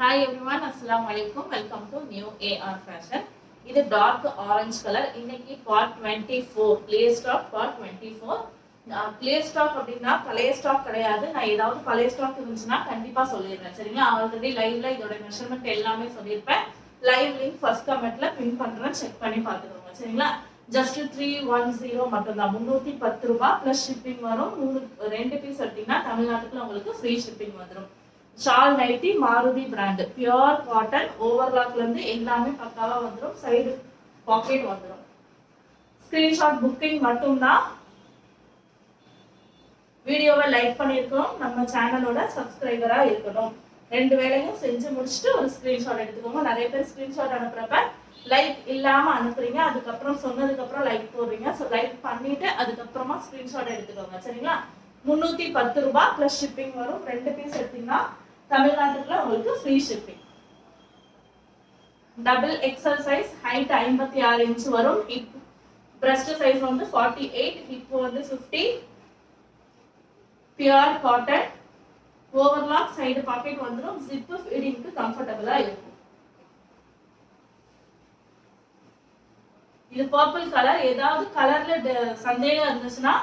Hi everyone, Assalamu alaikum. Welcome to New AR Fashion. இது dark orange colour. இன்னைக்கு part 24 play stock part 24. Play stock அப்படின்னா பழைய stock கிடையாது. நான் ஏதாவது பழைய ஸ்டாக் இருந்துச்சுன்னா கண்டிப்பா சொல்லிடுறேன். சரிங்களா? ஆல்ரெடி லைவ்ல இதோட மெஷர்மெண்ட் எல்லாமே சொல்லியிருப்பேன். லைவ் லிங்க் ஃபர்ஸ்ட் கமெண்ட்ல பின் பண்றேன், செக் பண்ணி பார்த்துக்கோங்க. சரிங்களா? ஜஸ்ட் 310 மட்டும்தான். 310 ரூபாய் பிளஸ் ஷிப்பிங் வரும். ரெண்டு பீஸ் எடுத்தீங்கன்னா தமிழ்நாட்டுக்குள்ள உங்களுக்கு ஃப்ரீ ஷிப்பிங் வந்துடும். Shawl nighty Maruti brand, pure cotton, ஓவர்லாக்ல இருந்து எல்லாமே பக்காவா வந்துடும். சைடு பாக்கெட் வந்துடும். ஸ்கிரீன்ஷாட் புக்கிங் மட்டும்தான். வீடியோவை லைக் பண்ணிருக்கோம், நம்ம சேனலோட சப்ஸ்கிரைபரா இருக்கணும். ரெண்டு வேலையும் செஞ்சு முடிச்சுட்டு ஒரு ஸ்கிரீன்ஷாட் எடுத்துக்கோங்க. நிறைய பேர் ஸ்கிரீன்ஷாட் அனுப்புறப்ப லைக் இல்லாம அனுப்புறீங்க, அதுக்கப்புறம் சொன்னதுக்கு அப்புறம் லைக் போடுறீங்க. ஸோ லைக் பண்ணிட்டு அதுக்கப்புறமா ஸ்கிரீன்ஷாட் எடுத்துக்கோங்க. சரிங்களா? 310 ரூபாய் பிளஸ் ஷிப்பிங் வரும். ரெண்டு பீஸ் எடுத்தீங்கன்னா தமிழ்நாட்டுக்குள்ள உங்களுக்கு free shipping. Double XL size, height 56 inch வரும். ஹிப் பிரஸ்ட் சைஸ் வந்து 48, ஹிப் வந்து 50. Pure cotton, overlock, side pocket வந்துடும். ஜிப் ஃபீடிங்க்கு கம்ஃபர்டபுளா இருக்கும். இது பர்பிள் கலர். ஏதாவது கலர்ல சந்தேகம் இருந்துச்சுன்னா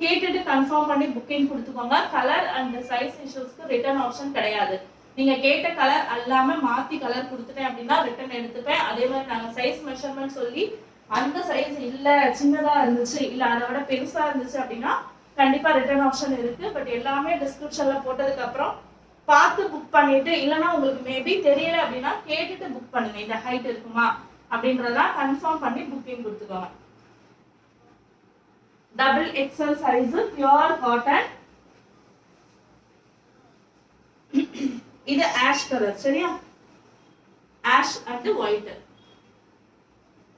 கேட்டுட்டு கன்ஃபார்ம் பண்ணி புக்கிங் கொடுத்துக்கோங்க. கலர் அண்ட் சைஸ் இஷ்யூஸ்க்கு ரிட்டர்ன் ஆப்ஷன் கிடையாது. நீங்க கேட்ட கலர் அல்லாம மாத்தி கலர் கொடுத்துட்டேன் அப்படின்னா ரிட்டர்ன் எடுத்துப்பேன். அதே மாதிரி நாங்க சைஸ் மெஷர்மெண்ட் சொல்லி அந்த சைஸ் இல்ல, சின்னதா இருந்துச்சு, இல்ல அதை விட பெருசா இருந்துச்சு அப்படின்னா கண்டிப்பா ரிட்டர்ன் ஆப்ஷன் இருக்கு. பட் எல்லாமே டிஸ்கிரிப்ஷன்ல போட்டதுக்கு அப்புறம் பார்த்து புக் பண்ணிட்டு, இல்லைன்னா உங்களுக்கு மேபி தெரியல அப்படின்னா கேட்டுட்டு புக் பண்ணுங்க. இந்த ஹைட் இருக்குமா அப்படின்றதெல்லாம் கன்ஃபார்ம் பண்ணி புக்கிங் கொடுத்துக்கோங்க. Double XL size, pure cotton. இது ஆஷ் கலர். சரியா? Ash and white.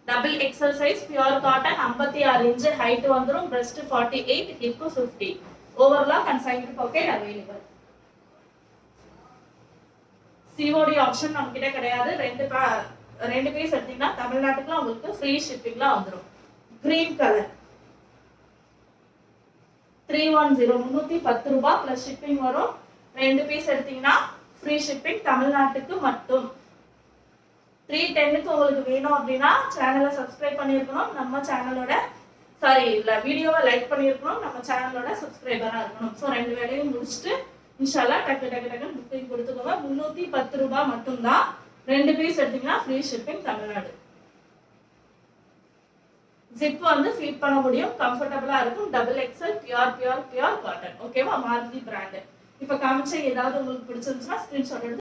Double XL size, pure cotton, 56 inch height வந்துடும். Breast 48, hip 50. Overlock and side pocket available. COD option நம்ம கிட்ட கிடையாது. ரெண்டு பீஸ் எடுத்தீங்கன்னா தமிழ்நாட்டுக்குள்ள உங்களுக்கு ஃப்ரீ ஷிப்பிங்ல வந்துடும். கிரீன் கலர் 310, 310 ரூபாய் பிளஸ் ஷிப்பிங் வரும். ரெண்டு பீஸ் எடுத்தீங்கன்னா ஃப்ரீ ஷிப்பிங் தமிழ்நாட்டுக்கு மட்டும். 310க்கு உங்களுக்கு வேணும் அப்படின்னா சேனலை சப்ஸ்கிரைப் பண்ணியிருக்கணும், நம்ம சேனலோட வீடியோவை லைக் பண்ணியிருக்கணும், நம்ம சேனலோட சப்ஸ்கிரைபரா இருக்கணும். ஸோ ரெண்டு வேலையும் முடிச்சுட்டு இன்ஷால்லா டக்கு புக்கிங் கொடுத்துக்கோங்க. 310 ரூபாய் மட்டும்தான். ரெண்டு பீஸ் எடுத்தீங்கன்னா ஃப்ரீ ஷிப்பிங் தமிழ்நாடு. ஜிப் வந்து ஃபீட் பண்ண முடியும், கம்ஃபர்டபுளா இருக்கும். Double XL, pure cotton. ஓகேவா? மாருதி பிராண்ட். இப்ப காமிச்ச ஏதாவது உங்களுக்கு பிடிச்சிருந்துச்சுன்னா ஸ்கிரீன்ஷாட் எடுத்து